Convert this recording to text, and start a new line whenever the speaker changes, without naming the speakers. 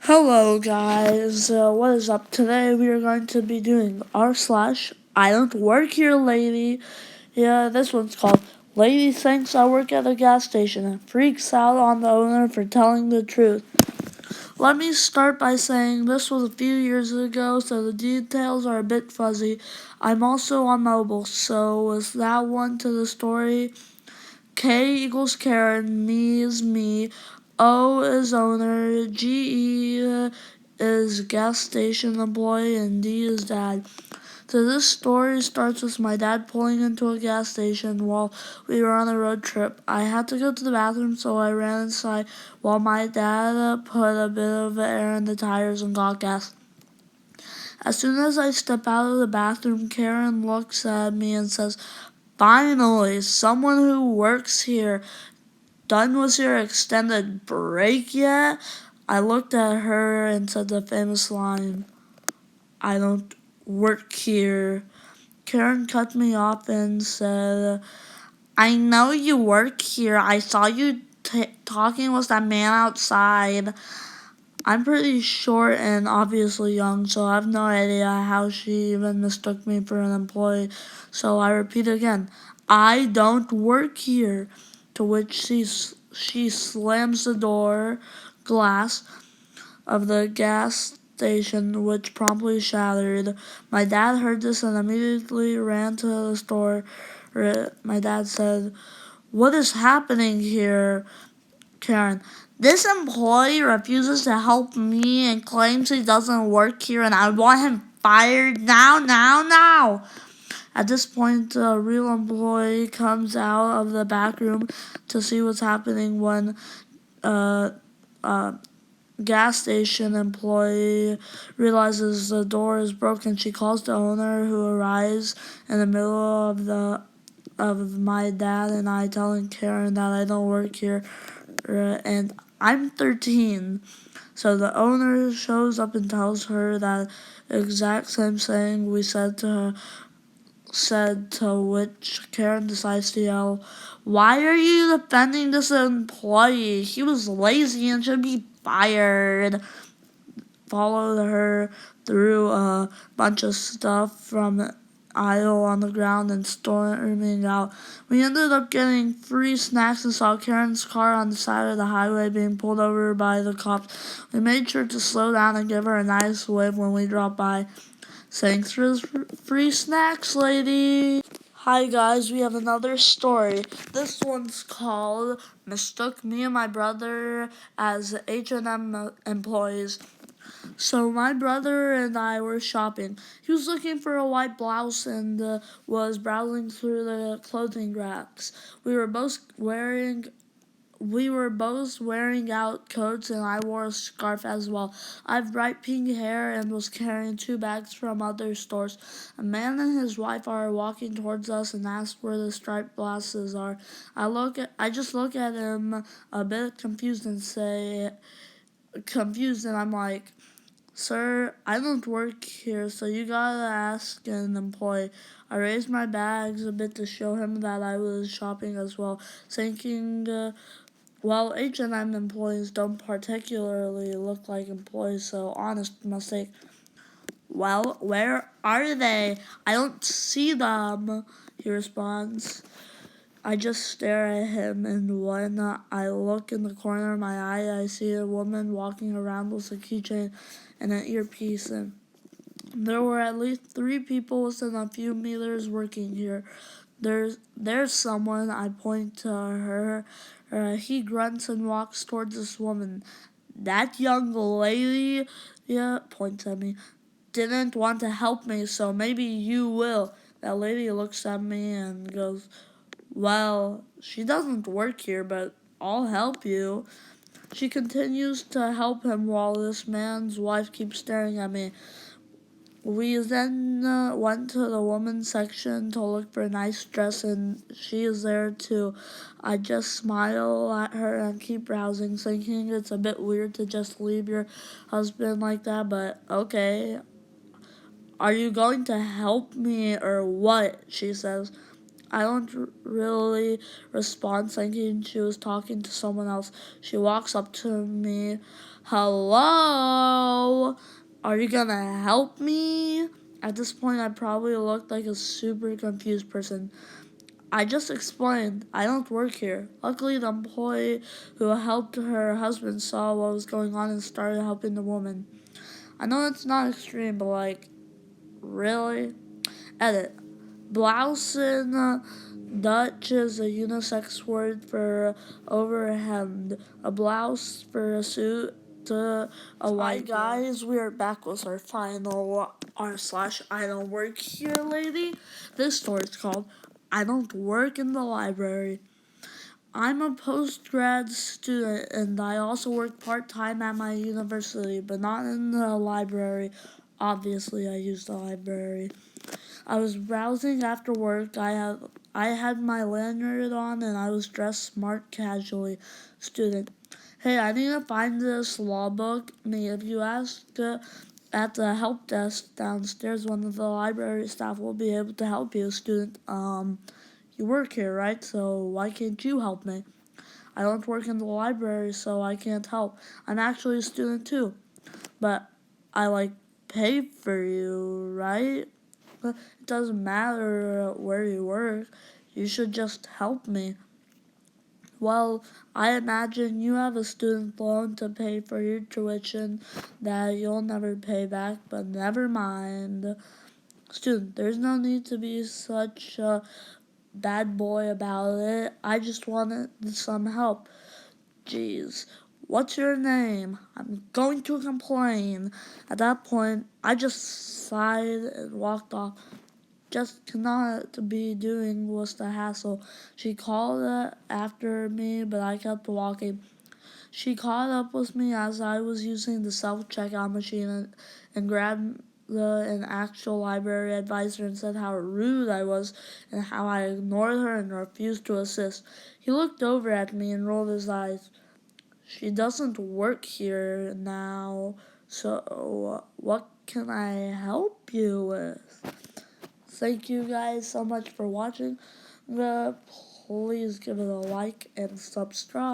Hello guys, what is up? Today we are going to be doing r/I don't work here lady. Yeah, this one's called Lady Thinks I Work at a Gas Station and Freaks Out on the Owner for Telling the Truth. Let me start by saying this was a few years ago, so the details are a bit fuzzy. I'm also on mobile, so was that one to the story? K equals Karen, me is me, O is owner, GE is gas station employee, and D is dad. So this story starts with my dad pulling into a gas station while we were on a road trip. I had to go to the bathroom, so I ran inside while my dad put a bit of air in the tires and got gas. As soon as I step out of the bathroom, Karen looks at me and says, "Finally, someone who works here. Done with your extended break yet?" I looked at her and said the famous line, "I don't work here." Karen cut me off and said, "I know you work here. I saw you talking with that man outside." I'm pretty short and obviously young, so I have no idea how she even mistook me for an employee. So I repeat again, "I don't work here." To which she slams the door glass of the gas station, which promptly shattered. My dad heard this and immediately ran to the store. My dad said, "What is happening here?" Karen, "This employee refuses to help me and claims he doesn't work here, and I want him fired now, now, now." At this point, a real employee comes out of the back room to see what's happening when uh, gas station employee realizes the door is broken. She calls the owner, who arrives in the middle of my dad and I telling Karen that I don't work here, and I'm 13. So the owner shows up and tells her that exact same thing we said, to which Karen decides to yell, "Why are you defending this employee? He was lazy and should be fired." Followed her through a bunch of stuff from the aisle on the ground and storming out. We ended up getting free snacks and saw Karen's car on the side of the highway being pulled over by the cops. We made sure to slow down and give her a nice wave when we dropped by. "Thanks for the free snacks, lady." Hi guys, we have another story. This one's called "Mistook Me and My Brother as H&M employees." So my brother and I were shopping. He was looking for a white blouse and was browsing through the clothing racks. We were both wearing out coats, and I wore a scarf as well. I have bright pink hair and was carrying 2 bags from other stores. A man and his wife are walking towards us and ask where the striped blouses are. I just look at him a bit confused and I'm like, "Sir, I don't work here, so you gotta ask an employee." I raised my bags a bit to show him that I was shopping as well, thinking, well, H&M employees don't particularly look like employees, so honest mistake. "Well, where are they? I don't see them," he responds. I just stare at him, and when I look in the corner of my eye, I see a woman walking around with a keychain and an earpiece, and there were at least 3 people within a few meters working here. There's someone," I point to her. He grunts and walks towards this woman. "That young lady," yeah, points at me, "didn't want to help me, so maybe you will." That lady looks at me and goes, "Well, she doesn't work here, but I'll help you." She continues to help him while this man's wife keeps staring at me. We then went to the women's section to look for a nice dress, and she is there too. I just smile at her and keep browsing, thinking it's a bit weird to just leave your husband like that, but okay. "Are you going to help me or what?" she says. I don't really respond, thinking she was talking to someone else. She walks up to me. Hello? Are you gonna help me? At this point, I probably looked like a super confused person. I just explained, I don't work here. Luckily, the employee who helped her husband saw what was going on and started helping the woman. I know it's not extreme, but really? Edit. Blouse in Dutch is a unisex word for overhemmed. A blouse for a suit to a white guys. We are back with our final r/I don't work here lady. This story is called I Don't Work in the Library. I'm a post-grad student and I also work part-time at my university, but not in the library. Obviously, I use the library. I was browsing after work. I had my lanyard on and I was dressed smart casually. Student. Hey, I need to find this law book. If you ask at the help desk downstairs, one of the library staff will be able to help you. Student. You work here, right? So why can't you help me? I don't work in the library, so I can't help. I'm actually a student too. But I pay for you, right? It doesn't matter where you work. You should just help me. Well, I imagine you have a student loan to pay for your tuition that you'll never pay back, but never mind. Student, there's no need to be such a bad boy about it. I just wanted some help. Jeez, what's your name? I'm going to complain. At that point, I just sighed and walked off. Just cannot be doing was the hassle. She called after me, but I kept walking. She caught up with me as I was using the self-checkout machine and grabbed an actual library advisor and said how rude I was and how I ignored her and refused to assist. He looked over at me and rolled his eyes. She doesn't work here now, so what can I help you with? Thank you guys so much for watching. Please give it a like and subscribe.